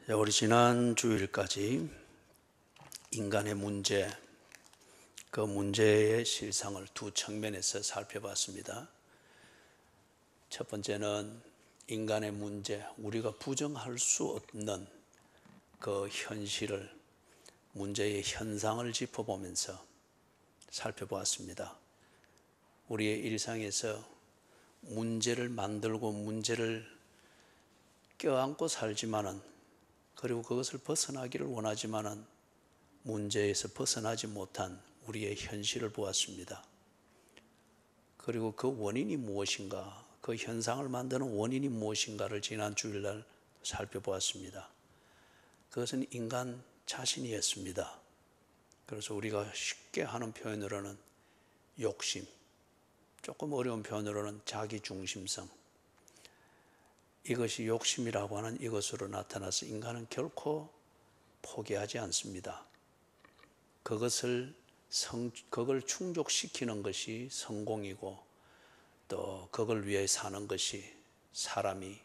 우리 지난 주일까지 인간의 문제, 그 문제의 실상을 두 측면에서 살펴봤습니다. 첫 번째는 인간의 문제, 우리가 부정할 수 없는 그 현실을, 문제의 현상을 짚어보면서 살펴보았습니다. 우리의 일상에서 문제를 만들고 문제를 껴안고 살지만은, 그리고 그것을 벗어나기를 원하지만은 문제에서 벗어나지 못한 우리의 현실을 보았습니다. 그리고 그 원인이 무엇인가, 그 현상을 만드는 원인이 무엇인가를 지난 주일날 살펴보았습니다. 그것은 인간 자신이었습니다. 그래서 우리가 쉽게 하는 표현으로는 욕심, 조금 어려운 표현으로는 자기중심성, 이것이 욕심이라고 하는 이것으로 나타나서 인간은 결코 포기하지 않습니다. 그걸 충족시키는 것이 성공이고, 또 그걸 위해 사는 것이 사람이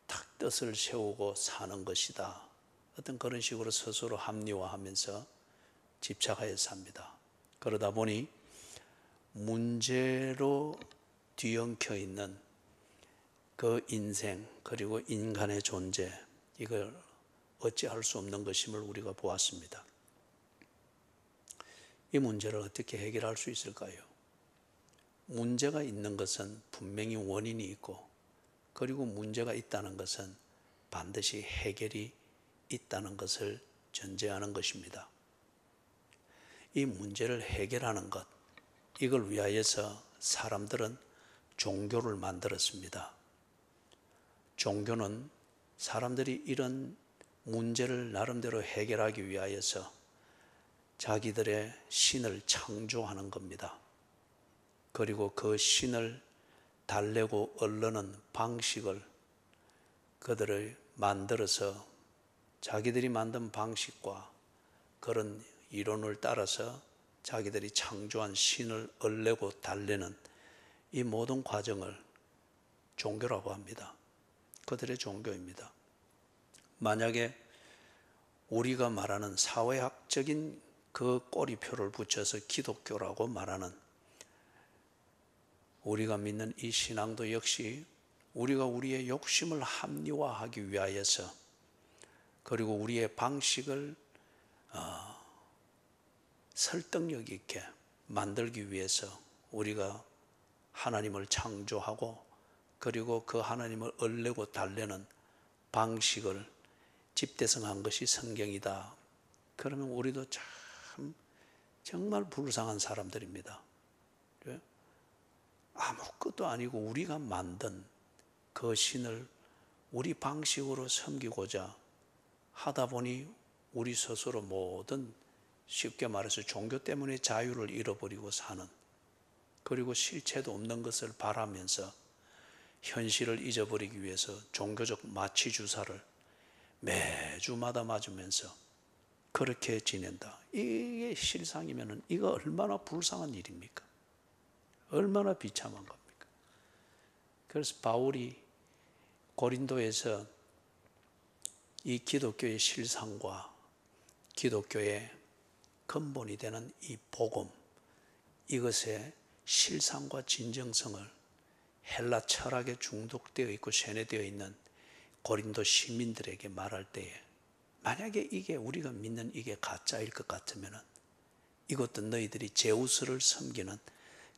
딱 뜻을 세우고 사는 것이다. 어떤 그런 식으로 스스로 합리화하면서 집착하여 삽니다. 그러다 보니 문제로 뒤엉켜 있는 그 인생, 그리고 인간의 존재, 이걸 어찌할 수 없는 것임을 우리가 보았습니다. 이 문제를 어떻게 해결할 수 있을까요? 문제가 있는 것은 분명히 원인이 있고, 그리고 문제가 있다는 것은 반드시 해결이 있다는 것을 전제하는 것입니다. 이 문제를 해결하는 것, 이걸 위하여서 사람들은 종교를 만들었습니다. 종교는 사람들이 이런 문제를 나름대로 해결하기 위하여서 자기들의 신을 창조하는 겁니다. 그리고 그 신을 달래고 얼르는 방식을 그들을 만들어서 자기들이 만든 방식과 그런 이론을 따라서 자기들이 창조한 신을 얼레고 달래는 이 모든 과정을 종교라고 합니다. 그들의 종교입니다. 만약에 우리가 말하는 사회학적인 그 꼬리표를 붙여서 기독교라고 말하는, 우리가 믿는 이 신앙도 역시 우리가 우리의 욕심을 합리화하기 위하여서, 그리고 우리의 방식을 설득력 있게 만들기 위해서 우리가 하나님을 창조하고, 그리고 그 하나님을 얼레고 달래는 방식을 집대성한 것이 성경이다. 그러면 우리도 정말 불쌍한 사람들입니다. 아무것도 아니고 우리가 만든 그 신을 우리 방식으로 섬기고자 하다 보니 우리 스스로 모든, 쉽게 말해서 종교 때문에 자유를 잃어버리고 사는, 그리고 실체도 없는 것을 바라면서 현실을 잊어버리기 위해서 종교적 마취주사를 매주마다 맞으면서 그렇게 지낸다. 이게 실상이면 이거 얼마나 불쌍한 일입니까? 얼마나 비참한 겁니까? 그래서 바울이 고린도에서 이 기독교의 실상과 기독교의 근본이 되는 이 복음, 이것의 실상과 진정성을 헬라 철학에 중독되어 있고 세뇌되어 있는 고린도 시민들에게 말할 때에, 만약에 이게 우리가 믿는 이게 가짜일 것 같으면 이것도 너희들이 제우스를 섬기는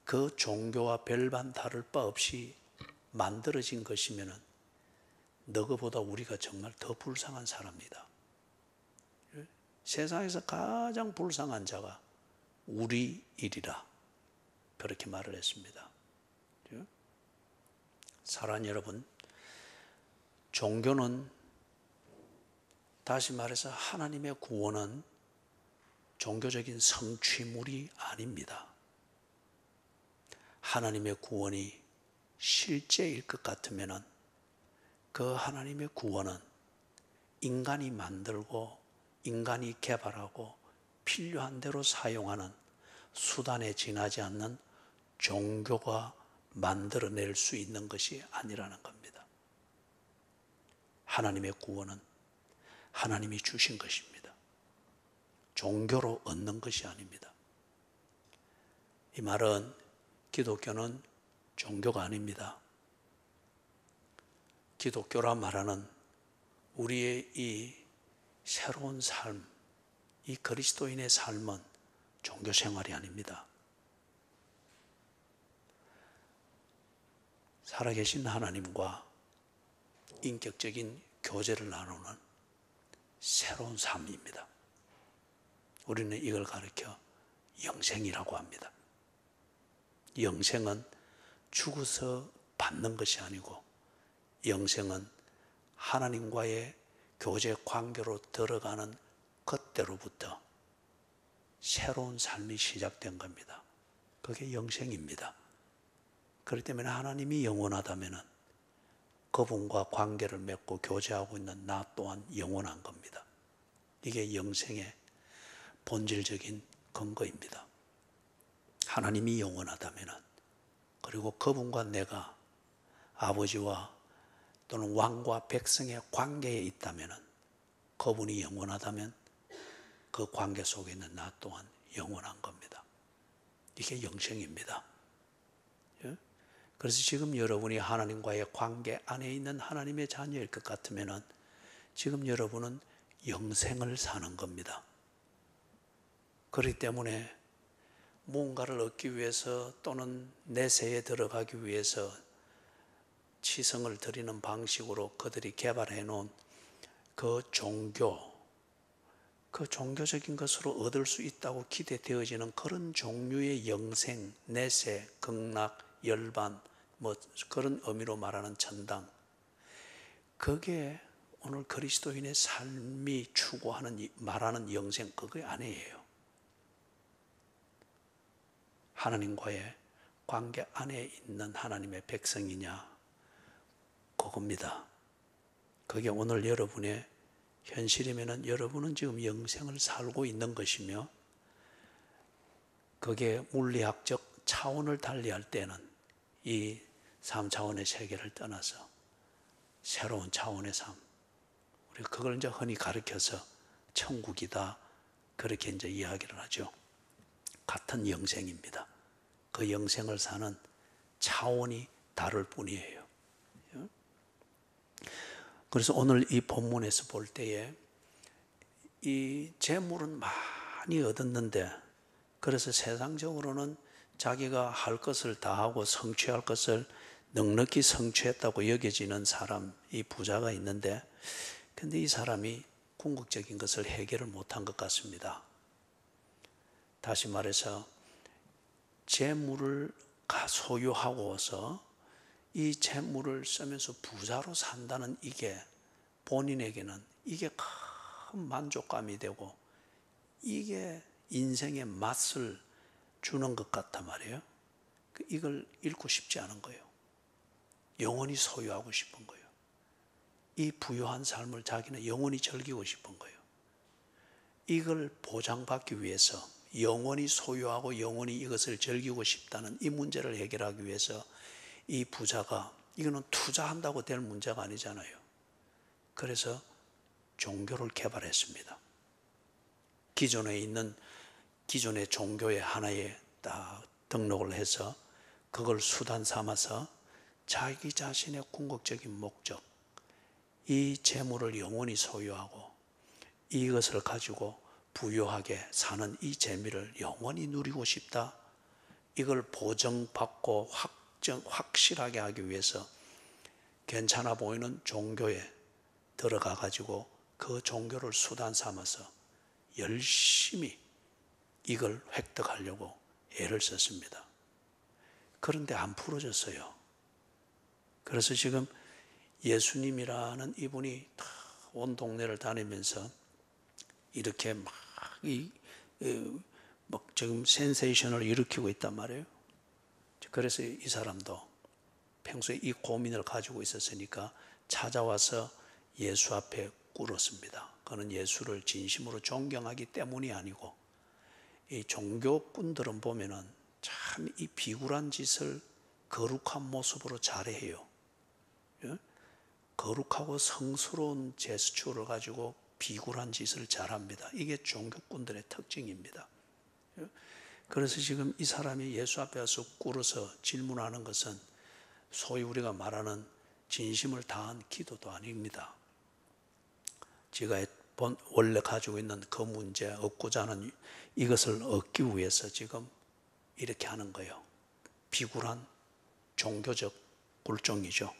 그 종교와 별반 다를 바 없이 만들어진 것이면 너희보다 우리가 정말 더 불쌍한 사람이다. 세상에서 가장 불쌍한 자가 우리이리라, 그렇게 말을 했습니다. 사랑하는 여러분, 종교는, 다시 말해서 하나님의 구원은 종교적인 성취물이 아닙니다. 하나님의 구원이 실제일 것 같으면 그 하나님의 구원은 인간이 만들고 인간이 개발하고 필요한 대로 사용하는 수단에 지나지 않는 종교가 만들어낼 수 있는 것이 아니라는 겁니다. 하나님의 구원은 하나님이 주신 것입니다. 종교로 얻는 것이 아닙니다. 이 말은 기독교는 종교가 아닙니다. 기독교라 말하는 우리의 이 새로운 삶, 이 그리스도인의 삶은 종교 생활이 아닙니다. 살아계신 하나님과 인격적인 교제를 나누는 새로운 삶입니다. 우리는 이걸 가리켜 영생이라고 합니다. 영생은 죽어서 받는 것이 아니고 영생은 하나님과의 교제 관계로 들어가는 그때로부터 새로운 삶이 시작된 겁니다. 그게 영생입니다. 그렇기 때문에 하나님이 영원하다면 그분과 관계를 맺고 교제하고 있는 나 또한 영원한 겁니다. 이게 영생의 본질적인 근거입니다. 하나님이 영원하다면 그리고 그분과 내가 아버지와 또는 왕과 백성의 관계에 있다면 그분이 영원하다면 그 관계 속에 있는 나 또한 영원한 겁니다. 이게 영생입니다. 그래서 지금 여러분이 하나님과의 관계 안에 있는 하나님의 자녀일 것 같으면 지금 여러분은 영생을 사는 겁니다. 그렇기 때문에 무언가를 얻기 위해서 또는 내세에 들어가기 위해서 치성을 드리는 방식으로 그들이 개발해 놓은 그 종교적인 것으로 얻을 수 있다고 기대되어지는 그런 종류의 영생, 내세, 극락, 열반, 그런 의미로 말하는 천당, 그게 오늘 그리스도인의 삶이 추구하는 말하는 영생, 그게 아니에요. 하나님과의 관계 안에 있는 하나님의 백성이냐, 그겁니다. 그게 오늘 여러분의 현실이면 여러분은 지금 영생을 살고 있는 것이며, 그게 물리학적 차원을 달리할 때는 이 3차원의 세계를 떠나서 새로운 차원의 삶, 우리가 그걸 이제 흔히 가르쳐서 천국이다, 그렇게 이제 이야기를 하죠. 같은 영생입니다. 그 영생을 사는 차원이 다를 뿐이에요. 그래서 오늘 이 본문에서 볼 때에 이 재물은 많이 얻었는데, 그래서 세상적으로는 자기가 할 것을 다 하고 성취할 것을 넉넉히 성취했다고 여겨지는 사람, 이 부자가 있는데, 근데 이 사람이 궁극적인 것을 해결을 못한 것 같습니다. 다시 말해서 재물을 소유하고서 이 재물을 쓰면서 부자로 산다는 이게 본인에게는 이게 큰 만족감이 되고 이게 인생의 맛을 주는 것 같단 말이에요. 이걸 잃고 싶지 않은 거예요. 영원히 소유하고 싶은 거예요. 이 부유한 삶을 자기는 영원히 즐기고 싶은 거예요. 이걸 보장받기 위해서 영원히 소유하고 영원히 이것을 즐기고 싶다는 이 문제를 해결하기 위해서 이 부자가, 이거는 투자한다고 될 문제가 아니잖아요. 그래서 종교를 개발했습니다. 기존에 있는 기존의 종교의 하나에 딱 등록을 해서 그걸 수단 삼아서 자기 자신의 궁극적인 목적, 이 재물을 영원히 소유하고 이것을 가지고 부유하게 사는 이 재미를 영원히 누리고 싶다, 이걸 보정받고 확실하게 하기 위해서 괜찮아 보이는 종교에 들어가 가지고 그 종교를 수단 삼아서 열심히 이걸 획득하려고 애를 썼습니다. 그런데 안 풀어졌어요. 그래서 지금 예수님이라는 이분이 온 동네를 다니면서 이렇게 막 지금 센세이션을 일으키고 있단 말이에요. 그래서 이 사람도 평소에 이 고민을 가지고 있었으니까 찾아와서 예수 앞에 꿇었습니다. 그는 예수를 진심으로 존경하기 때문이 아니고, 이 종교꾼들은 보면은 참 이 비굴한 짓을 거룩한 모습으로 잘해요. 거룩하고 성스러운 제스처를 가지고 비굴한 짓을 잘합니다. 이게 종교꾼들의 특징입니다. 그래서 지금 이 사람이 예수 앞에 와서 꿇어서 질문하는 것은 소위 우리가 말하는 진심을 다한 기도도 아닙니다. 지가 원래 가지고 있는 그 문제, 얻고자 하는 이것을 얻기 위해서 지금 이렇게 하는 거예요. 비굴한 종교적 굴종이죠.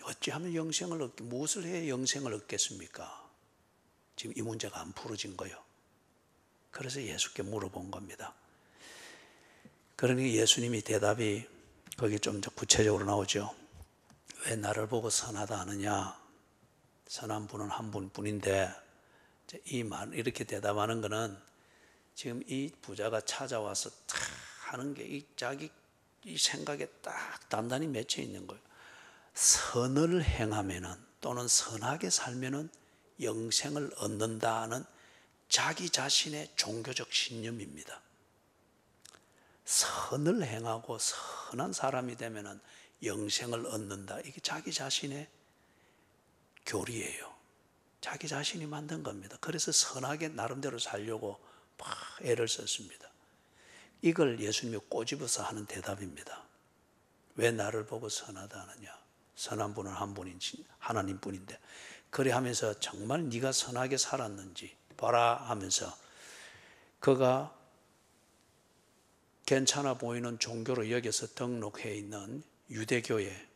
어찌하면 영생을 얻기, 무엇을 해야 영생을 얻겠습니까? 지금 이 문제가 안 풀어진 거예요. 그래서 예수께 물어본 겁니다. 그러니 예수님이 대답이 거기 좀 구체적으로 나오죠. 왜 나를 보고 선하다 하느냐? 선한 분은 한 분뿐인데, 이 말 이렇게 대답하는 것은 지금 이 부자가 찾아와서 탁 하는 게 자기 이 생각에 딱 단단히 맺혀 있는 거예요. 선을 행하면은 또는 선하게 살면은 영생을 얻는다는 자기 자신의 종교적 신념입니다. 선을 행하고 선한 사람이 되면은 영생을 얻는다. 이게 자기 자신의 교리예요. 자기 자신이 만든 겁니다. 그래서 선하게 나름대로 살려고 막 애를 썼습니다. 이걸 예수님이 꼬집어서 하는 대답입니다. 왜 나를 보고 선하다 하느냐? 선한 분은 한 분인 하나님뿐인데, 그래 하면서 정말 네가 선하게 살았는지 봐라 하면서 그가 괜찮아 보이는 종교로 여겨서 등록해 있는 유대교에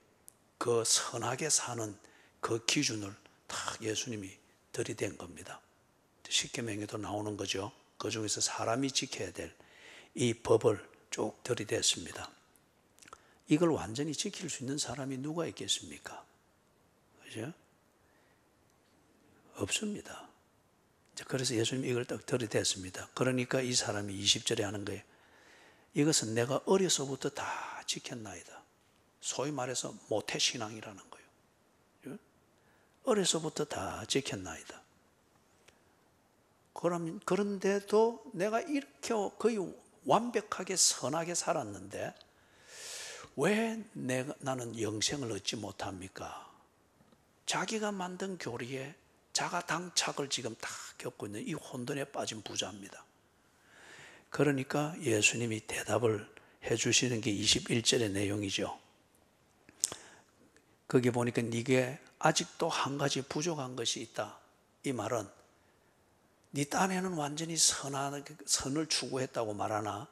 그 선하게 사는 그 기준을 다 예수님이 들이댄 겁니다. 십계명에도 나오는 거죠. 그 중에서 사람이 지켜야 될 이 법을 쭉 들이댔습니다. 이걸 완전히 지킬 수 있는 사람이 누가 있겠습니까? 그죠? 없습니다. 그래서 예수님이 이걸 딱 들이댔습니다. 그러니까 이 사람이 20절에 하는 거예요. 이것은 내가 어려서부터 다 지켰나이다. 소위 말해서 모태신앙이라는 거예요. 어려서부터 다 지켰나이다. 그런데도 내가 이렇게 거의 완벽하게 선하게 살았는데 왜 나는 영생을 얻지 못합니까? 자기가 만든 교리에 자가당착을 지금 다 겪고 있는 이 혼돈에 빠진 부자입니다. 그러니까 예수님이 대답을 해주시는 게 21절의 내용이죠. 거기 보니까 네게 아직도 한 가지 부족한 것이 있다. 이 말은 네 딴에는 완전히 선을 추구했다고 말하나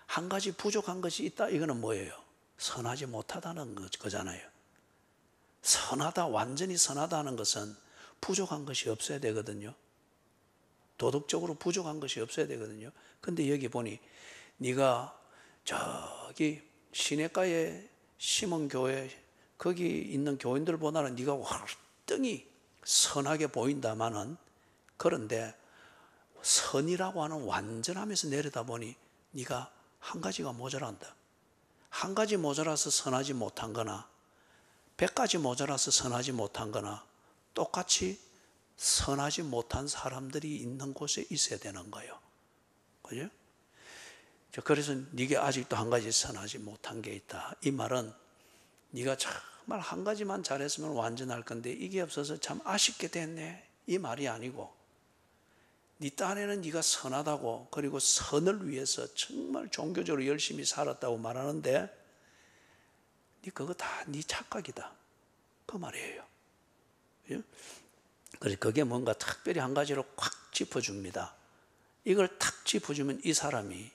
한 가지 부족한 것이 있다. 이거는 뭐예요? 선하지 못하다는 거잖아요. 선하다, 완전히 선하다는 것은 부족한 것이 없어야 되거든요. 도덕적으로 부족한 것이 없어야 되거든요. 근데 여기 보니 네가 저기 시내가에 심은 교회 거기 있는 교인들보다는 네가 월등히 선하게 보인다마는, 그런데 선이라고 하는 완전함에서 내려다보니 네가 한 가지가 모자란다. 한 가지 모자라서 선하지 못한 거나 100가지 모자라서 선하지 못한 거나 똑같이 선하지 못한 사람들이 있는 곳에 있어야 되는 거예요. 그죠? 그래서 네게 아직도 한 가지 선하지 못한 게 있다. 이 말은 네가 정말 한 가지만 잘했으면 완전할 건데 이게 없어서 참 아쉽게 됐네. 이 말이 아니고 네 딴에는 네가 선하다고, 그리고 선을 위해서 정말 종교적으로 열심히 살았다고 말하는데 그거 다 네 착각이다. 그 말이에요. 그래서 그게 뭔가 특별히 한 가지로 꽉 짚어줍니다. 이걸 탁 짚어주면 이 사람이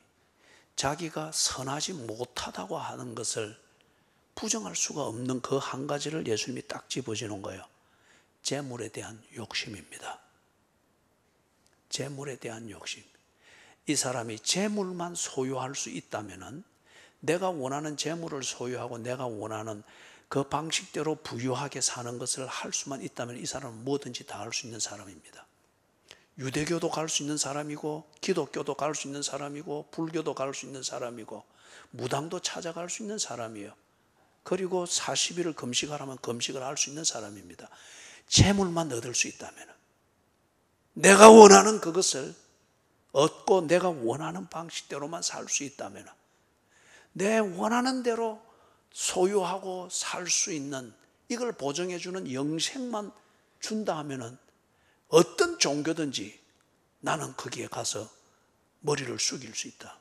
자기가 선하지 못하다고 하는 것을 부정할 수가 없는 그 한 가지를 예수님이 딱 짚어주는 거예요. 재물에 대한 욕심입니다. 재물에 대한 욕심. 이 사람이 재물만 소유할 수 있다면은, 내가 원하는 재물을 소유하고 내가 원하는 그 방식대로 부유하게 사는 것을 할 수만 있다면 이 사람은 뭐든지 다 할 수 있는 사람입니다. 유대교도 갈 수 있는 사람이고 기독교도 갈 수 있는 사람이고 불교도 갈 수 있는 사람이고 무당도 찾아갈 수 있는 사람이에요. 그리고 40일을 금식하라면 금식을 할 수 있는 사람입니다. 재물만 얻을 수 있다면, 내가 원하는 그것을 얻고 내가 원하는 방식대로만 살 수 있다면, 내 원하는 대로 소유하고 살 수 있는 이걸 보증해주는 영생만 준다 하면은 어떤 종교든지 나는 거기에 가서 머리를 숙일 수 있다.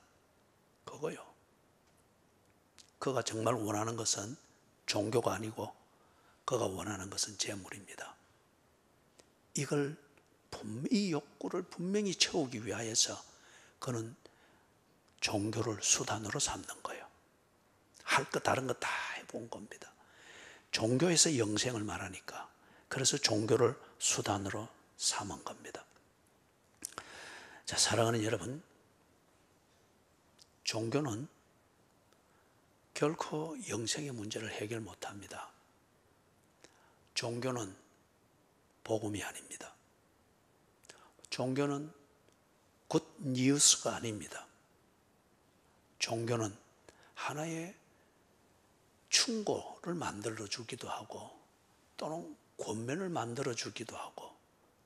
그거요. 그가 정말 원하는 것은 종교가 아니고 그가 원하는 것은 재물입니다. 이 욕구를 분명히 채우기 위하여서 그는 종교를 수단으로 삼는 거예요. 할 것 다른 거 다 해본 겁니다. 종교에서 영생을 말하니까 그래서 종교를 수단으로 삼은 겁니다. 자, 사랑하는 여러분, 종교는 결코 영생의 문제를 해결 못합니다. 종교는 복음이 아닙니다. 종교는 굿 뉴스가 아닙니다. 종교는 하나의 충고를 만들어 주기도 하고 또는 권면을 만들어 주기도 하고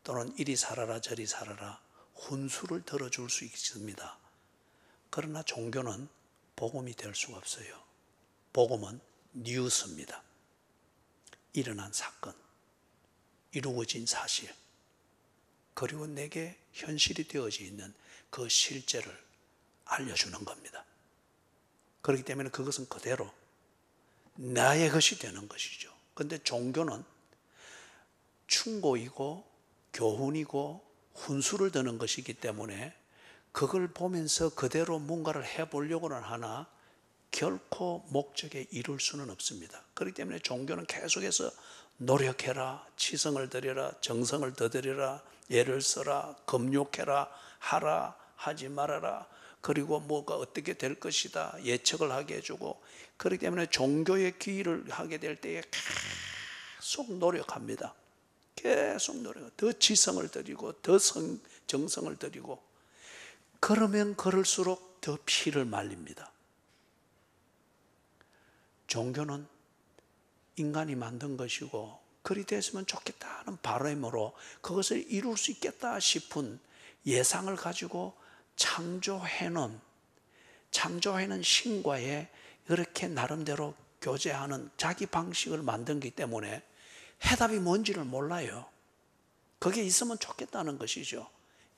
또는 이리 살아라 저리 살아라 훈수를 들어줄 수 있습니다. 그러나 종교는 복음이 될 수가 없어요. 복음은 뉴스입니다. 일어난 사건, 이루어진 사실, 그리고 내게 현실이 되어져 있는 그 실제를 알려주는 겁니다. 그렇기 때문에 그것은 그대로 나의 것이 되는 것이죠. 그런데 종교는 충고이고 교훈이고 훈수를 드는 것이기 때문에 그걸 보면서 그대로 뭔가를 해보려고는 하나 결코 목적에 이룰 수는 없습니다. 그렇기 때문에 종교는 계속해서 노력해라, 치성을 들여라, 정성을 더 들여라, 예를 써라, 금욕해라, 하라, 하지 말아라, 그리고 뭐가 어떻게 될 것이다 예측을 하게 해주고, 그렇기 때문에 종교의 기일을 하게 될 때에 계속 노력합니다. 계속 노력, 더 지성을 들이고 더 정성을 들이고, 그러면 그럴수록 더 피를 말립니다. 종교는 인간이 만든 것이고 그리 됐으면 좋겠다는 바람으로 그것을 이룰 수 있겠다 싶은 예상을 가지고 창조해놓은 신과에 이렇게 나름대로 교제하는 자기 방식을 만든 것이기 때문에 해답이 뭔지를 몰라요. 그게 있으면 좋겠다는 것이죠.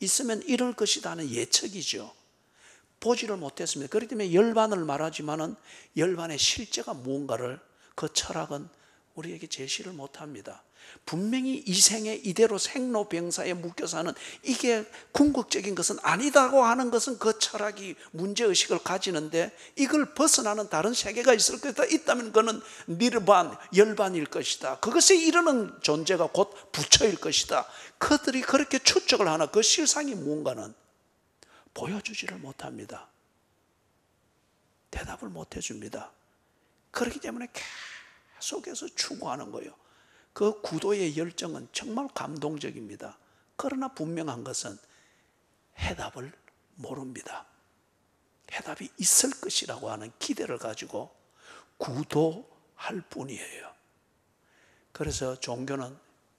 있으면 이럴 것이다 하는 예측이죠. 보지를 못했습니다. 그렇기 때문에 열반을 말하지만은 열반의 실제가 무언가를 그 철학은 우리에게 제시를 못합니다. 분명히 이 생에 이대로 생로병사에 묶여 사는 이게 궁극적인 것은 아니다고 하는 것은 그 철학이 문제의식을 가지는데, 이걸 벗어나는 다른 세계가 있을 것이다. 있다면 그는 니르반, 열반일 것이다. 그것에 이르는 존재가 곧 부처일 것이다. 그들이 그렇게 추측을 하나 그 실상이 무언가는 보여주지를 못합니다. 대답을 못 해줍니다. 그렇기 때문에 계속해서 추구하는 거예요. 그 구도의 열정은 정말 감동적입니다. 그러나 분명한 것은 해답을 모릅니다. 해답이 있을 것이라고 하는 기대를 가지고 구도할 뿐이에요. 그래서 종교는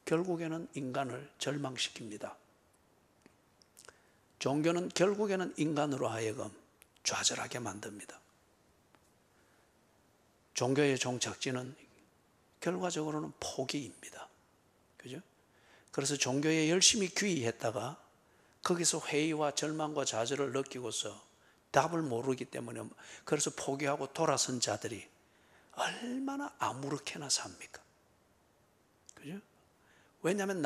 결국에는 인간을 절망시킵니다. 종교는 결국에는 인간으로 하여금 좌절하게 만듭니다. 종교의 종착지는 결과적으로는 포기입니다. 그죠? 그래서 종교에 열심히 귀의했다가 거기서 회의와 절망과 좌절을 느끼고서 답을 모르기 때문에 그래서 포기하고 돌아선 자들이 얼마나 아무렇게나 삽니까? 그죠? 왜냐하면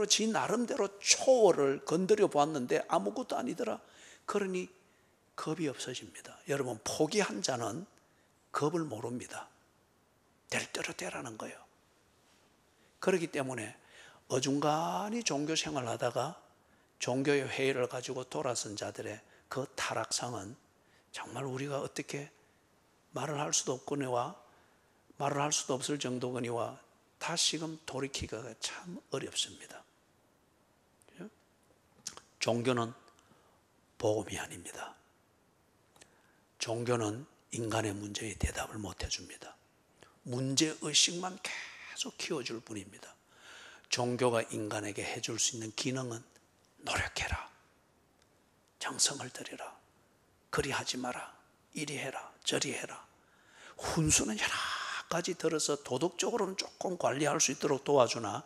지 나름대로 초월을 건드려 보았는데 아무것도 아니더라. 그러니 겁이 없어집니다. 여러분, 포기한 자는 겁을 모릅니다. 될 대로 되라는 거예요. 그렇기 때문에 어중간히 종교 생활을 하다가 종교의 회의를 가지고 돌아선 자들의 그 타락상은 정말 우리가 어떻게 말을 할 수도 없거니와 말을 할 수도 없을 정도거니와 다시금 돌이키기가 참 어렵습니다. 종교는 복음이 아닙니다. 종교는 인간의 문제에 대답을 못 해줍니다. 문제의식만 계속 키워줄 뿐입니다. 종교가 인간에게 해줄 수 있는 기능은 노력해라, 정성을 들여라, 그리 하지 마라, 이리 해라, 저리 해라. 훈수는 여러 편까지 들어서 도덕적으로는 조금 관리할 수 있도록 도와주나,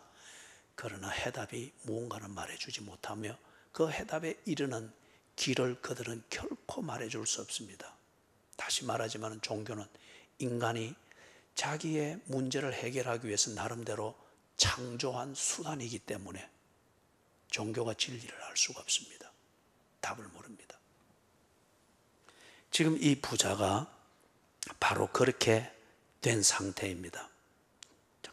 그러나 해답이 무언가는 말해주지 못하며 그 해답에 이르는 길을 그들은 결코 말해줄 수 없습니다. 다시 말하지만 종교는 인간이 자기의 문제를 해결하기 위해서 나름대로 창조한 수단이기 때문에 종교가 진리를 알 수가 없습니다. 답을 모릅니다. 지금 이 부자가 바로 그렇게 된 상태입니다.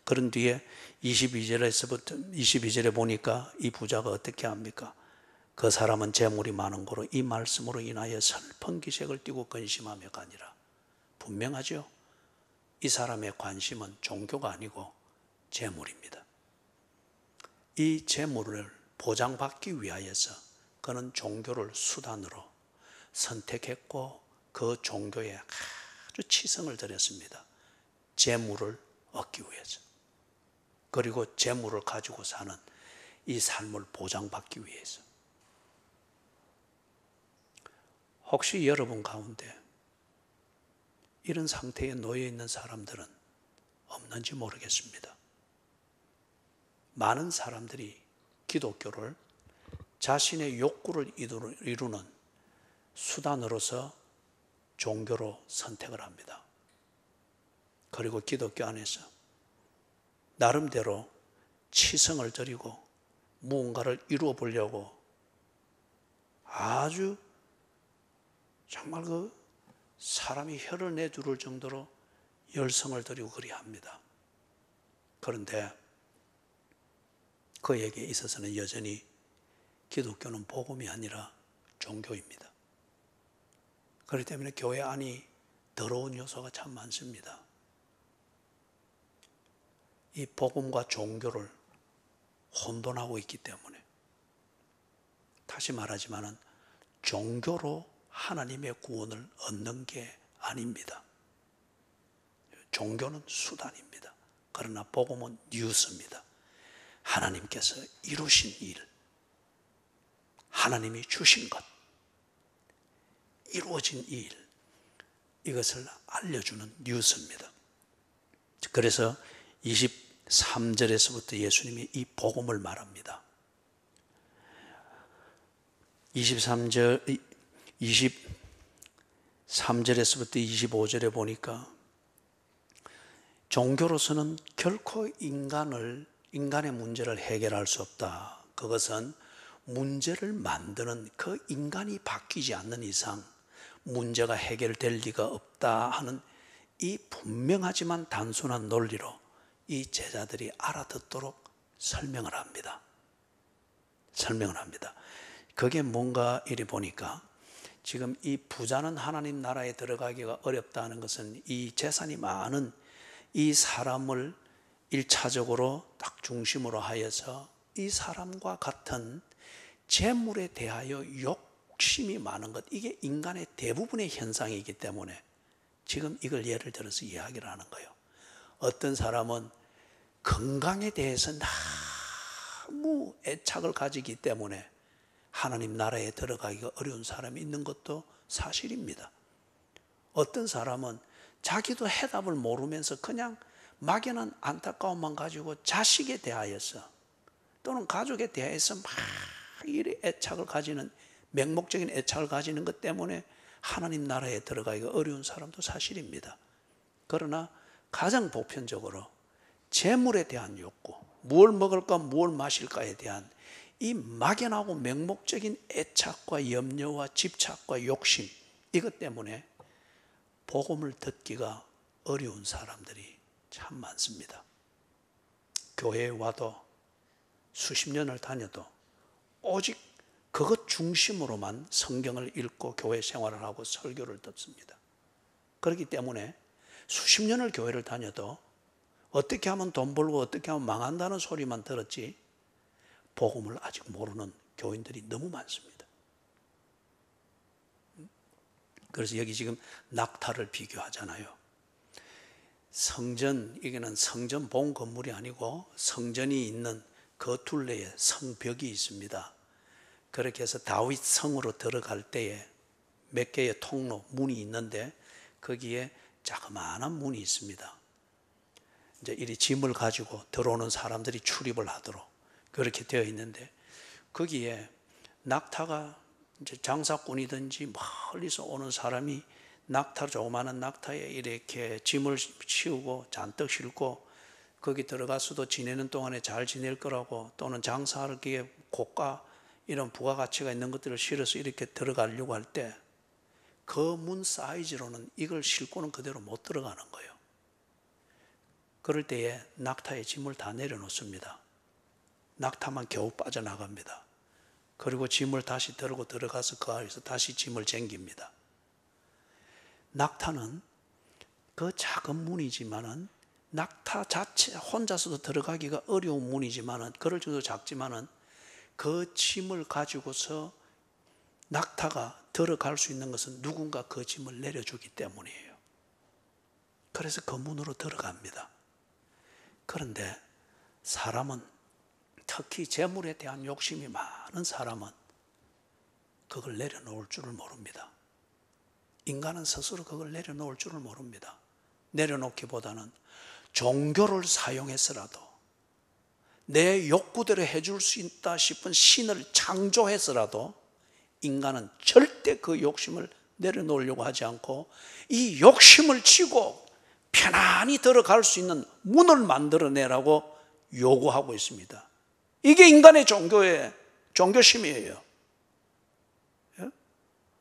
그런 뒤에 22절에 보니까 이 부자가 어떻게 합니까? 그 사람은 재물이 많은 고로 이 말씀으로 인하여 슬픈 기색을 띠고 근심하며 가니라. 분명하죠? 이 사람의 관심은 종교가 아니고 재물입니다. 이 재물을 보장받기 위하여서 그는 종교를 수단으로 선택했고 그 종교에 아주 치성을 들였습니다. 재물을 얻기 위해서. 그리고 재물을 가지고 사는 이 삶을 보장받기 위해서. 혹시 여러분 가운데 이런 상태에 놓여 있는 사람들은 없는지 모르겠습니다. 많은 사람들이 기독교를 자신의 욕구를 이루는 수단으로서 종교로 선택을 합니다. 그리고 기독교 안에서 나름대로 치성을 들이고 무언가를 이루어 보려고 아주 정말 그 사람이 혀를 내두를 정도로 열성을 들이고 그리합니다. 그런데 그에게 있어서는 여전히 기독교는 복음이 아니라 종교입니다. 그렇기 때문에 교회 안이 더러운 요소가 참 많습니다. 이 복음과 종교를 혼돈하고 있기 때문에, 다시 말하지만 종교로 하나님의 구원을 얻는 게 아닙니다. 종교는 수단입니다. 그러나 복음은 뉴스입니다. 하나님께서 이루신 일, 하나님이 주신 것, 이루어진 일, 이것을 알려주는 뉴스입니다. 그래서 23절에서부터 예수님이 이 복음을 말합니다. 23절에서부터 25절에 보니까 종교로서는 결코 인간의 문제를 해결할 수 없다. 그것은 문제를 만드는 그 인간이 바뀌지 않는 이상 문제가 해결될 리가 없다 하는 이 분명하지만 단순한 논리로 이 제자들이 알아듣도록 설명을 합니다. 그게 뭔가 이리 보니까 지금 이 부자는 하나님 나라에 들어가기가 어렵다는 것은 이 재산이 많은 이 사람을 1차적으로 딱 중심으로 하여서 이 사람과 같은 재물에 대하여 욕심이 많은 것, 이게 인간의 대부분의 현상이기 때문에 지금 이걸 예를 들어서 이야기를 하는 거예요. 어떤 사람은 건강에 대해서 너무 애착을 가지기 때문에 하나님 나라에 들어가기가 어려운 사람이 있는 것도 사실입니다. 어떤 사람은 자기도 해답을 모르면서 그냥 막연한 안타까움만 가지고 자식에 대하여서 또는 가족에 대해서 막 이리 애착을 가지는, 맹목적인 애착을 가지는 것 때문에 하나님 나라에 들어가기가 어려운 사람도 사실입니다. 그러나 가장 보편적으로 재물에 대한 욕구, 무엇을 먹을까 무엇을 마실까에 대한 이 막연하고 맹목적인 애착과 염려와 집착과 욕심, 이것 때문에 복음을 듣기가 어려운 사람들이 참 많습니다. 교회에 와도 수십 년을 다녀도 오직 그것 중심으로만 성경을 읽고 교회 생활을 하고 설교를 듣습니다. 그렇기 때문에 수십 년을 교회를 다녀도 어떻게 하면 돈 벌고 어떻게 하면 망한다는 소리만 들었지 복음을 아직 모르는 교인들이 너무 많습니다. 그래서 여기 지금 낙타를 비교하잖아요. 성전, 이게는 성전 본 건물이 아니고 성전이 있는 그 둘레에 성벽이 있습니다. 그렇게 해서 다윗 성으로 들어갈 때에 몇 개의 통로, 문이 있는데 거기에 자그마한 문이 있습니다. 이제 이리 짐을 가지고 들어오는 사람들이 출입을 하도록 그렇게 되어 있는데, 거기에 낙타가 이제 장사꾼이든지 멀리서 오는 사람이 조그마한 낙타에 이렇게 짐을 치우고 잔뜩 싣고 거기 들어가서도 지내는 동안에 잘 지낼 거라고, 또는 장사하기에 고가 이런 부가가치가 있는 것들을 실어서 이렇게 들어가려고 할 때 그 문 사이즈로는 이걸 싣고는 그대로 못 들어가는 거예요. 그럴 때에 낙타의 짐을 다 내려놓습니다. 낙타만 겨우 빠져나갑니다. 그리고 짐을 다시 들고 들어가서 그 안에서 다시 짐을 쟁깁니다. 낙타는 그 작은 문이지만은, 낙타 자체 혼자서도 들어가기가 어려운 문이지만은, 그럴 정도 작지만은 그 짐을 가지고서 낙타가 들어갈 수 있는 것은 누군가 그 짐을 내려주기 때문이에요. 그래서 그 문으로 들어갑니다. 그런데 사람은, 특히 재물에 대한 욕심이 많은 사람은 그걸 내려놓을 줄을 모릅니다. 인간은 스스로 그걸 내려놓을 줄을 모릅니다. 내려놓기보다는 종교를 사용해서라도, 내 욕구대로 해줄 수 있다 싶은 신을 창조해서라도 인간은 절대 그 욕심을 내려놓으려고 하지 않고 이 욕심을 쥐고 편안히 들어갈 수 있는 문을 만들어내라고 요구하고 있습니다. 이게 인간의 종교심이에요.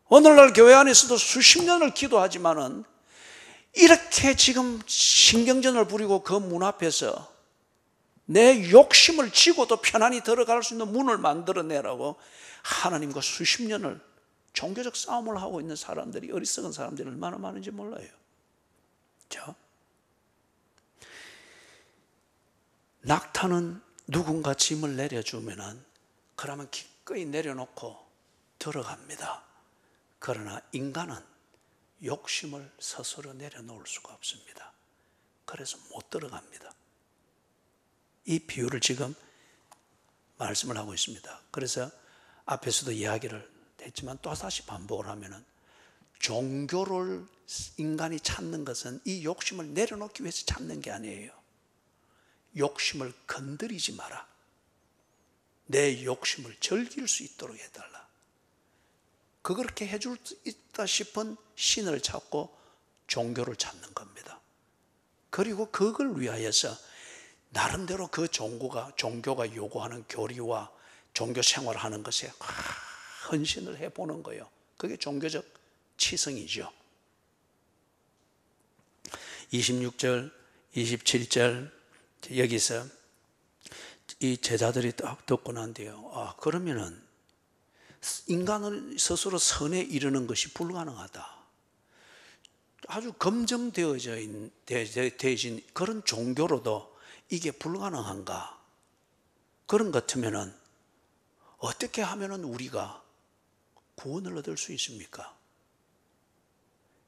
오늘날 교회 안에서도 수십 년을 기도하지만은 이렇게 지금 신경전을 부리고 그 문 앞에서 내 욕심을 쥐고도 편안히 들어갈 수 있는 문을 만들어내라고 하나님과 수십 년을 종교적 싸움을 하고 있는 사람들이, 어리석은 사람들이 얼마나 많은지 몰라요. 자, 낙타는 누군가 짐을 내려주면은 그러면 기꺼이 내려놓고 들어갑니다. 그러나 인간은 욕심을 스스로 내려놓을 수가 없습니다. 그래서 못 들어갑니다. 이 비유를 지금 말씀을 하고 있습니다. 그래서 앞에서도 이야기를 했지만 또다시 반복을 하면은, 종교를 인간이 찾는 것은 이 욕심을 내려놓기 위해서 찾는 게 아니에요. 욕심을 건드리지 마라. 내 욕심을 즐길 수 있도록 해달라. 그렇게 해줄 수 있다 싶은 신을 찾고 종교를 찾는 겁니다. 그리고 그걸 위하여서 나름대로 그 종교가 요구하는 교리와 종교 생활을 하는 것에 헌신을 해보는 거예요. 그게 종교적 치성이죠. 26절, 27절 여기서 이 제자들이 딱 듣고 난 뒤에요. 그러면은 인간은 스스로 선에 이르는 것이 불가능하다. 아주 검증되어진 그런 종교로도 이게 불가능한가? 그런 것 같으면은 어떻게 하면은 우리가 구원을 얻을 수 있습니까?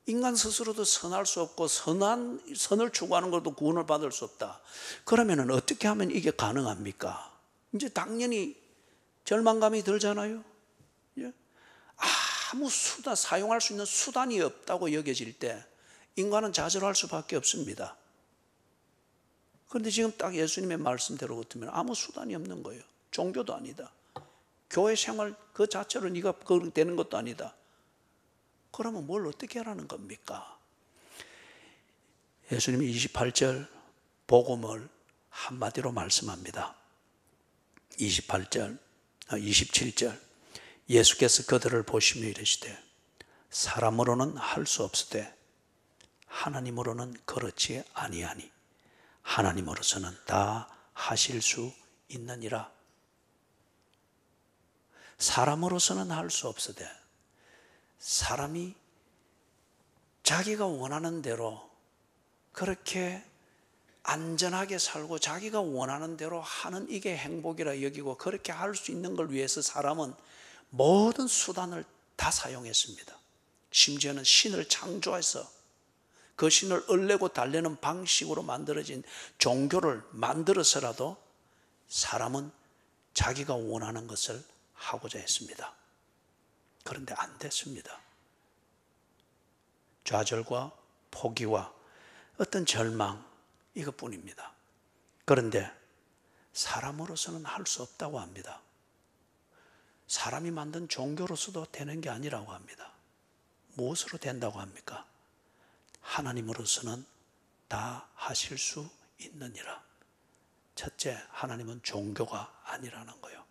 인간 스스로도 선할 수 없고 선을 추구하는 것도 구원을 받을 수 없다. 그러면은 어떻게 하면 이게 가능합니까? 이제 당연히 절망감이 들잖아요. 아무 사용할 수 있는 수단이 없다고 여겨질 때 인간은 좌절할 수밖에 없습니다. 그런데 지금 딱 예수님의 말씀대로 같으면 아무 수단이 없는 거예요. 종교도 아니다. 교회 생활 그 자체로 네가 되는 것도 아니다. 그러면 뭘 어떻게 하라는 겁니까? 예수님이 28절 복음을 한마디로 말씀합니다. 27절 예수께서 그들을 보시며 이르시되 사람으로는 할 수 없으되 하나님으로는 그렇지 아니하니 하나님으로서는 다 하실 수 있느니라. 사람으로서는 할 수 없으되, 사람이 자기가 원하는 대로 그렇게 안전하게 살고 자기가 원하는 대로 하는 이게 행복이라 여기고 그렇게 할 수 있는 걸 위해서 사람은 모든 수단을 다 사용했습니다. 심지어는 신을 창조해서 그 신을 얼레고 달래는 방식으로 만들어진 종교를 만들어서라도 사람은 자기가 원하는 것을 하고자 했습니다. 그런데 안 됐습니다. 좌절과 포기와 어떤 절망, 이것뿐입니다. 그런데 사람으로서는 할 수 없다고 합니다. 사람이 만든 종교로서도 되는 게 아니라고 합니다. 무엇으로 된다고 합니까? 하나님으로서는 다 하실 수 있느니라. 첫째, 하나님은 종교가 아니라는 거예요.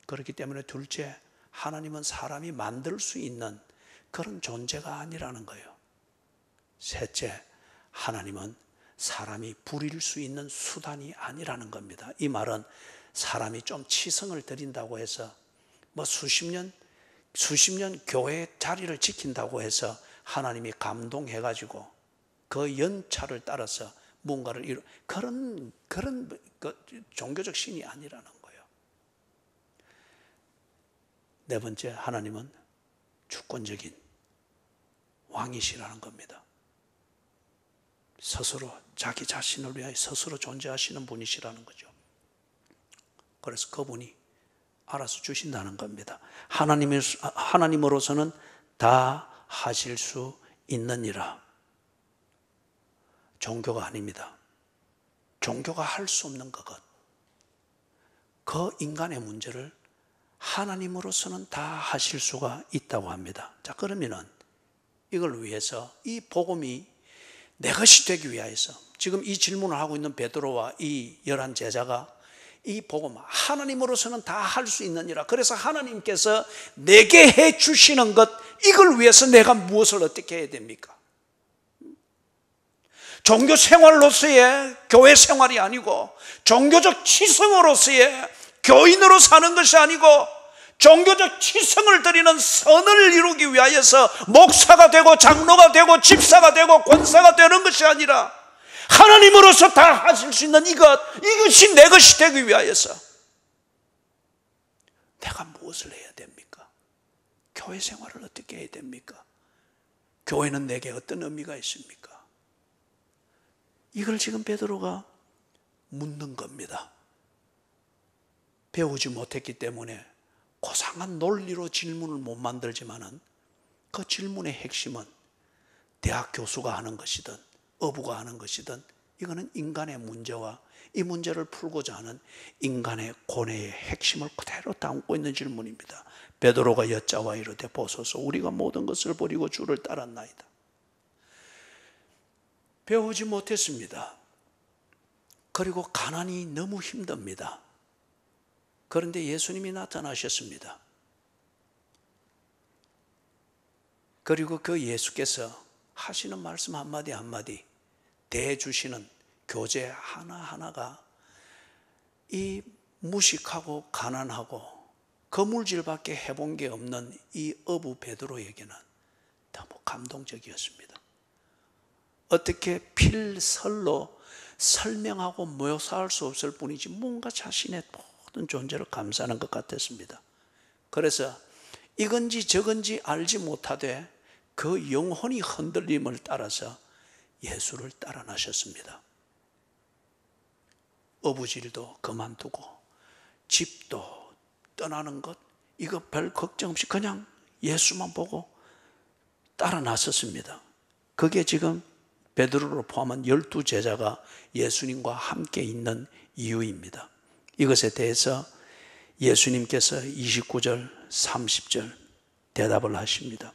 그렇기 때문에 둘째, 하나님은 사람이 만들 수 있는 그런 존재가 아니라는 거예요. 셋째, 하나님은 사람이 부릴 수 있는 수단이 아니라는 겁니다. 이 말은 사람이 좀 치성을 들인다고 해서 뭐 수십 년 교회의 자리를 지킨다고 해서 하나님이 감동해가지고 그 연차를 따라서 뭔가를 그런 종교적 신이 아니라는 거예요. 네 번째, 하나님은 주권적인 왕이시라는 겁니다. 스스로 자기 자신을 위하여 스스로 존재하시는 분이시라는 거죠. 그래서 그분이 알아서 주신다는 겁니다. 하나님으로서는 다 하실 수 있느니라. 종교가 아닙니다. 종교가 할 수 없는 것, 그 인간의 문제를 하나님으로서는 다 하실 수가 있다고 합니다. 자, 그러면은 이걸 위해서 이 복음이 내 것이 되기 위해서 지금 이 질문을 하고 있는 베드로와 이 11 제자가 이 복음, 하나님으로서는 다 할 수 있느니라. 그래서 하나님께서 내게 해 주시는 것, 이걸 위해서 내가 무엇을 어떻게 해야 됩니까? 종교 생활로서의 교회 생활이 아니고, 종교적 치성으로서의 교인으로 사는 것이 아니고, 종교적 치성을 드리는 선을 이루기 위하여서 목사가 되고 장로가 되고 집사가 되고 권사가 되는 것이 아니라 하나님으로서 다 하실 수 있는 이것이 내 것이 되기 위하여서 내가 무엇을 해야 됩니까? 교회 생활을 어떻게 해야 됩니까? 교회는 내게 어떤 의미가 있습니까? 이걸 지금 베드로가 묻는 겁니다. 배우지 못했기 때문에 고상한 논리로 질문을 못 만들지만은 그 질문의 핵심은 대학 교수가 하는 것이든 어부가 하는 것이든 이거는 인간의 문제와 이 문제를 풀고자 하는 인간의 고뇌의 핵심을 그대로 담고 있는 질문입니다. 베드로가 여짜와 이르되 보소서 우리가 모든 것을 버리고 주를 따랐나이다. 배우지 못했습니다. 그리고 가난이 너무 힘듭니다. 그런데 예수님이 나타나셨습니다. 그리고 그 예수께서 하시는 말씀 한마디 한마디, 대해주시는 교재 하나하나가 이 무식하고 가난하고 거물질밖에 해본 게 없는 이 어부 베드로에게는 너무 감동적이었습니다. 어떻게 필설로 설명하고 묘사할 수 없을 뿐이지 뭔가 자신의 모든 존재를 감사하는 것 같았습니다. 그래서 이건지 저건지 알지 못하되 그 영혼이 흔들림을 따라서 예수를 따라 나셨습니다. 어부질도 그만두고 집도 떠나는 것, 이거 별 걱정 없이 그냥 예수만 보고 따라 나섰습니다. 그게 지금 베드로를 포함한 12 제자가 예수님과 함께 있는 이유입니다. 이것에 대해서 예수님께서 29절 30절 대답을 하십니다.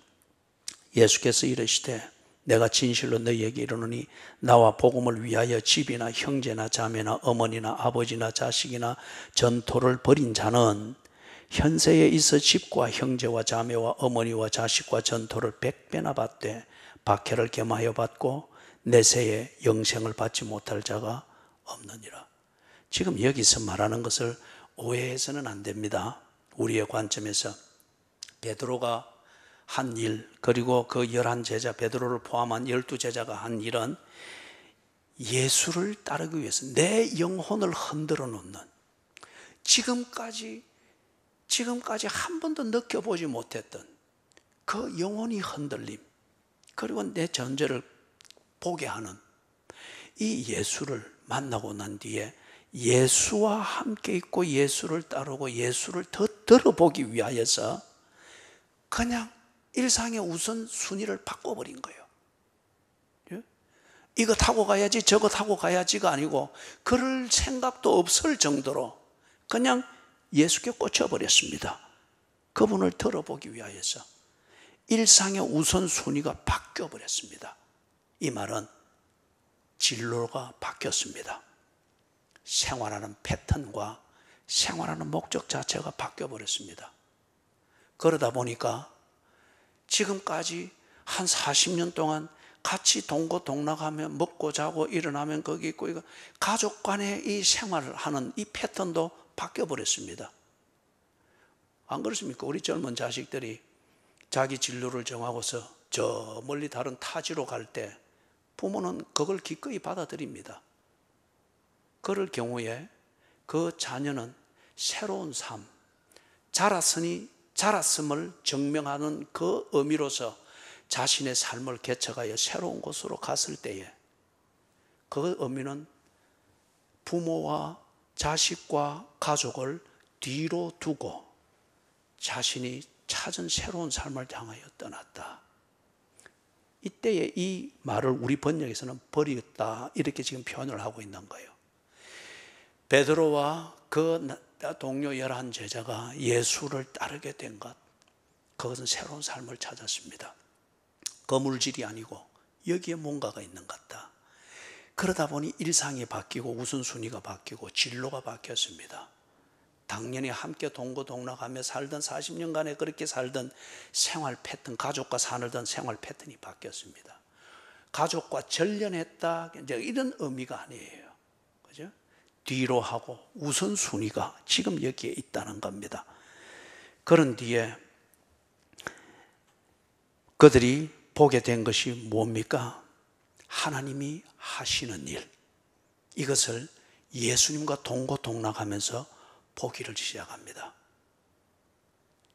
예수께서 이르시되 내가 진실로 너희에게 이르노니 나와 복음을 위하여 집이나 형제나 자매나 어머니나 아버지나 자식이나 전토를 벌인 자는 현세에 있어 집과 형제와 자매와 어머니와 자식과 전토를 100배나 받되 박해를 겸하여 받고 내세에 영생을 받지 못할 자가 없느니라. 지금 여기서 말하는 것을 오해해서는 안 됩니다. 우리의 관점에서 베드로가 한 일, 그리고 그 11 제자, 베드로를 포함한 12 제자가 한 일은 예수를 따르기 위해서 내 영혼을 흔들어 놓는, 지금까지 한 번도 느껴보지 못했던 그 영혼이 흔들림, 그리고 내 존재를 보게 하는 이 예수를 만나고 난 뒤에 예수와 함께 있고 예수를 따르고 예수를 더 들어보기 위하여서 그냥 일상의 우선순위를 바꿔버린 거예요. 이거 타고 가야지 저거 타고 가야지가 아니고 그럴 생각도 없을 정도로 그냥 예수께 꽂혀버렸습니다. 그분을 들어보기 위하여서 일상의 우선순위가 바뀌어버렸습니다. 이 말은 진로가 바뀌었습니다. 생활하는 패턴과 생활하는 목적 자체가 바뀌어버렸습니다. 그러다 보니까 지금까지 한 40년 동안 같이 동고동락하며 먹고 자고 일어나면 거기 있고 이거 가족 간의 이 생활을 하는 이 패턴도 바뀌어버렸습니다. 안 그렇습니까? 우리 젊은 자식들이 자기 진로를 정하고서 저 멀리 다른 타지로 갈 때 부모는 그걸 기꺼이 받아들입니다. 그럴 경우에 그 자녀는 새로운 삶, 자랐음을 증명하는 그 의미로서 자신의 삶을 개척하여 새로운 곳으로 갔을 때에 그 의미는 부모와 자식과 가족을 뒤로 두고 자신이 찾은 새로운 삶을 향하여 떠났다. 이때에 이 말을 우리 번역에서는 버렸다 이렇게 지금 표현을 하고 있는 거예요. 베드로와 그 동료 11 제자가 예수를 따르게 된 것, 그것은 새로운 삶을 찾았습니다. 거물질이 아니고 여기에 뭔가가 있는 것 같다. 그러다 보니 일상이 바뀌고 우선순위가 바뀌고 진로가 바뀌었습니다. 당연히 함께 동고동락하며 살던 40년간에 그렇게 살던 생활 패턴, 가족과 살던 생활 패턴이 바뀌었습니다. 가족과 전련했다 이제 이런 의미가 아니에요. 그죠? 뒤로 하고 우선순위가 지금 여기에 있다는 겁니다. 그런 뒤에 그들이 보게 된 것이 뭡니까? 하나님이 하시는 일, 이것을 예수님과 동고동락하면서 보기를 시작합니다.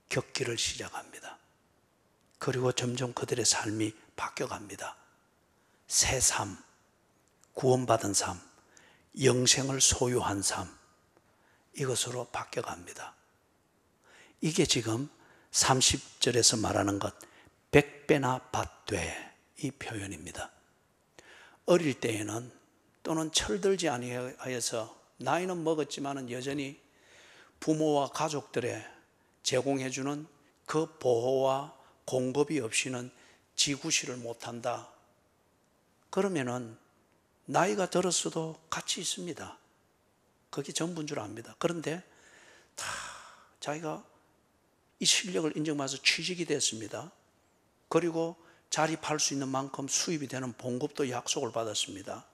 겪기를 시작합니다. 그리고 점점 그들의 삶이 바뀌어갑니다. 새 삶, 구원받은 삶, 영생을 소유한 삶, 이것으로 바뀌어갑니다. 이게 지금 30절에서 말하는 것, 100배나 받되 이 표현입니다. 어릴 때에는 또는 철들지 아니하여서 나이는 먹었지만 여전히 부모와 가족들의 제공해주는 그 보호와 공급이 없이는 지구실을 못한다. 그러면은 나이가 들었어도 같이 있습니다. 그게 전부인 줄 압니다. 그런데 다 자기가 이 실력을 인정받아서 취직이 됐습니다. 그리고 자립할 수 있는 만큼 수입이 되는 봉급도 약속을 받았습니다.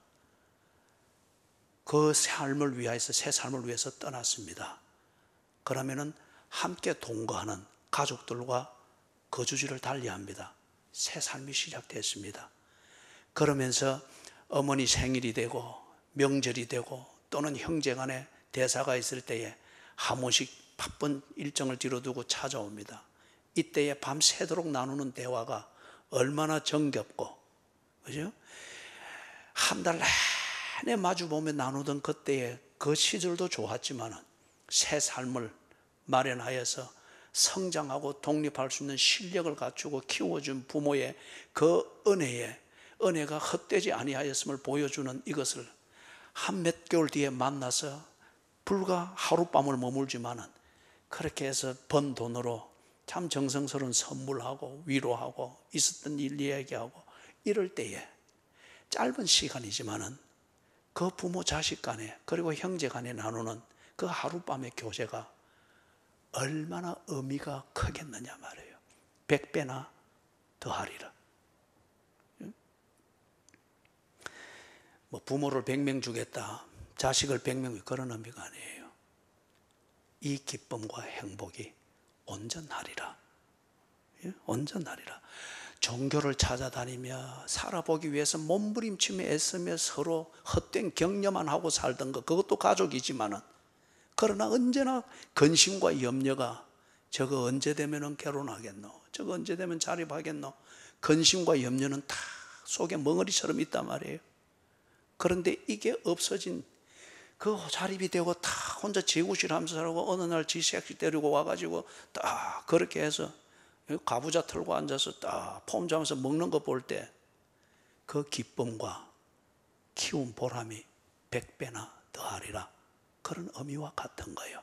그 삶을 위해서, 새 삶을 위해서 떠났습니다. 그러면은 함께 동거하는 가족들과 거주지를 달리합니다. 새 삶이 시작됐습니다. 그러면서 어머니 생일이 되고 명절이 되고 또는 형제간에 대사가 있을 때에 한 번씩 바쁜 일정을 뒤로 두고 찾아옵니다. 이때에 밤새도록 나누는 대화가 얼마나 정겹고, 그죠? 한 달 내내 마주보며 나누던 그때의 그 시절도 좋았지만 새 삶을 마련하여서 성장하고 독립할 수 있는 실력을 갖추고 키워준 부모의 그 은혜가 헛되지 아니하였음을 보여주는 이것을 한 몇 개월 뒤에 만나서 불과 하룻밤을 머물지만은 그렇게 해서 번 돈으로 참 정성스러운 선물하고 위로하고 있었던 일 이야기하고 이럴 때에 짧은 시간이지만은 그 부모 자식 간에 그리고 형제 간에 나누는 그 하룻밤의 교제가 얼마나 의미가 크겠느냐 말이에요. 100배나 더하리라. 뭐 부모를 100명 주겠다, 자식을 100명, 그런 의미가 아니에요. 이 기쁨과 행복이 온전하리라. 온전하리라. 종교를 찾아다니며 살아보기 위해서 몸부림치며 애쓰며 서로 헛된 격려만 하고 살던 것, 그것도 가족이지만은, 그러나 언제나 근심과 염려가 저거 언제 되면 결혼하겠노, 저거 언제 되면 자립하겠노, 근심과 염려는 다 속에 멍어리처럼 있단 말이에요. 그런데 이게 없어진, 그 자립이 되고 다 혼자 재구실 하면서 살고 어느 날 지 새끼 데리고 와가지고 딱 그렇게 해서 가부좌 털고 앉아서 딱 폼 잡으면서 먹는 거 볼 때 그 기쁨과 키운 보람이 100배나 더하리라. 그런 의미와 같은 거예요.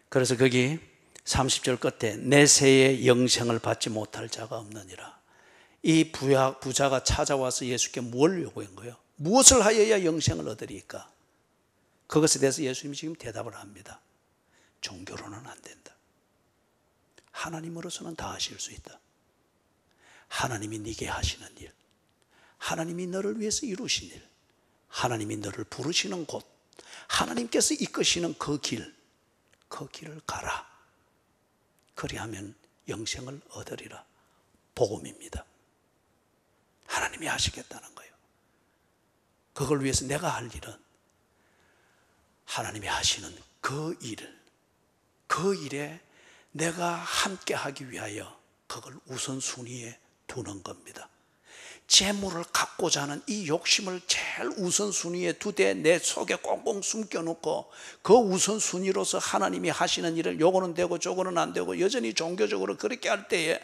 그래서 거기 30절 끝에 내세의 영생을 받지 못할 자가 없느니라. 이 부자가 찾아와서 예수께 뭘 요구한 거예요? 무엇을 하여야 영생을 얻으리까? 그것에 대해서 예수님이 지금 대답을 합니다. 종교로는 안 된다. 하나님으로서는 다 하실 수 있다. 하나님이 네게 하시는 일, 하나님이 너를 위해서 이루신 일, 하나님이 너를 부르시는 곳, 하나님께서 이끄시는 그 길을 가라. 그리하면 영생을 얻으리라. 복음입니다. 하나님이 하시겠다는 거예요. 그걸 위해서 내가 할 일은 하나님이 하시는 그 일에 내가 함께 하기 위하여 그걸 우선순위에 두는 겁니다. 재물을 갖고자 하는 이 욕심을 제일 우선순위에 두되 내 속에 꽁꽁 숨겨놓고 그 우선순위로서 하나님이 하시는 일을 요거는 되고 저거는 안 되고 여전히 종교적으로 그렇게 할 때에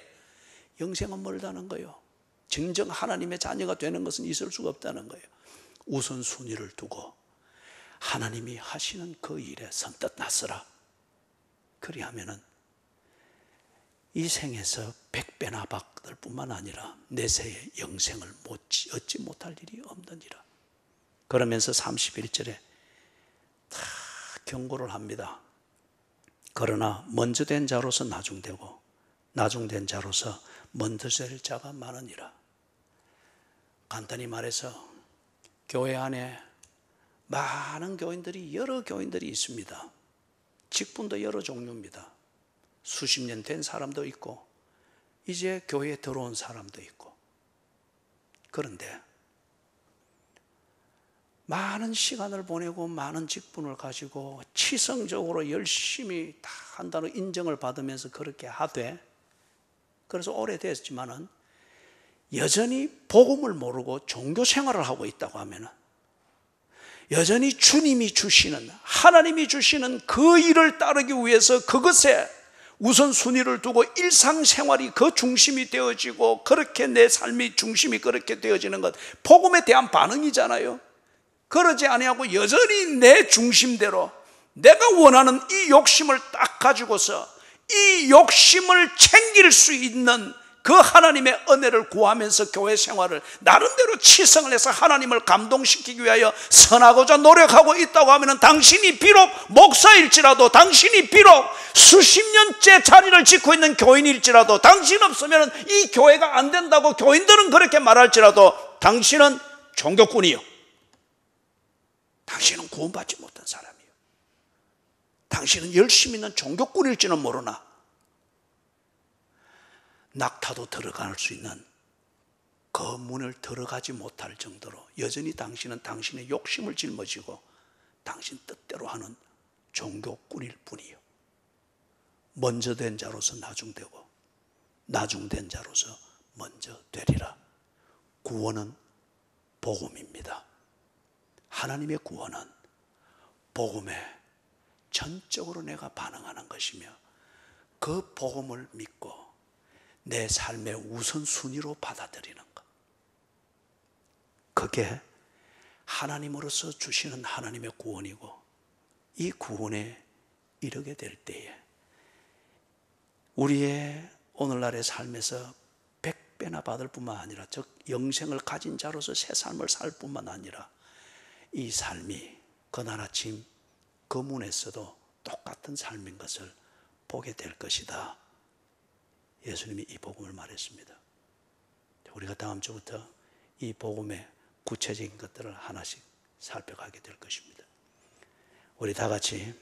영생은 멀다는 거예요. 진정 하나님의 자녀가 되는 것은 있을 수가 없다는 거예요. 우선순위를 두고 하나님이 하시는 그 일에 선뜻 나서라. 그리하면은 이 생에서 100배나 받을 뿐만 아니라 내세의 영생을 얻지 못할 일이 없느니라. 그러면서 31절에 다 경고를 합니다. 그러나 먼저 된 자로서 나중되고 나중된 자로서 먼저 될 자가 많으니라. 간단히 말해서 교회 안에 많은 교인들이, 여러 교인들이 있습니다. 직분도 여러 종류입니다. 수십 년 된 사람도 있고 이제 교회에 들어온 사람도 있고. 그런데 많은 시간을 보내고 많은 직분을 가지고 치성적으로 열심히 다 한다는 인정을 받으면서 그렇게 하되, 그래서 오래됐지만은 여전히 복음을 모르고 종교 생활을 하고 있다고 하면은 여전히 주님이 주시는, 하나님이 주시는 그 일을 따르기 위해서 그것에 우선순위를 두고 일상생활이 그 중심이 되어지고 그렇게 내 삶이 중심이 그렇게 되어지는 것, 복음에 대한 반응이잖아요. 그러지 아니하고 여전히 내 중심대로 내가 원하는 이 욕심을 딱 가지고서 이 욕심을 챙길 수 있는 그 하나님의 은혜를 구하면서 교회 생활을 나름대로 치성을 해서 하나님을 감동시키기 위하여 선하고자 노력하고 있다고 하면, 당신이 비록 목사일지라도, 당신이 비록 수십 년째 자리를 짓고 있는 교인일지라도, 당신 없으면 이 교회가 안 된다고 교인들은 그렇게 말할지라도 당신은 종교꾼이요, 당신은 구원받지 못한 사람이요, 당신은 열심히 있는 종교꾼일지는 모르나 낙타도 들어갈 수 있는 그 문을 들어가지 못할 정도로 여전히 당신은 당신의 욕심을 짊어지고 당신 뜻대로 하는 종교꾼일 뿐이요. 먼저 된 자로서 나중되고 나중된 자로서 먼저 되리라. 구원은 복음입니다. 하나님의 구원은 복음에 전적으로 내가 반응하는 것이며 그 복음을 믿고 내 삶의 우선순위로 받아들이는 것, 그게 하나님으로서 주시는 하나님의 구원이고, 이 구원에 이르게 될 때에 우리의 오늘날의 삶에서 100배나 받을 뿐만 아니라, 즉 영생을 가진 자로서 새 삶을 살 뿐만 아니라 이 삶이 그날아침 그 문에서도 똑같은 삶인 것을 보게 될 것이다. 예수님이 이 복음을 말했습니다. 우리가 다음 주부터 이 복음의 구체적인 것들을 하나씩 살펴가게 될 것입니다. 우리 다 같이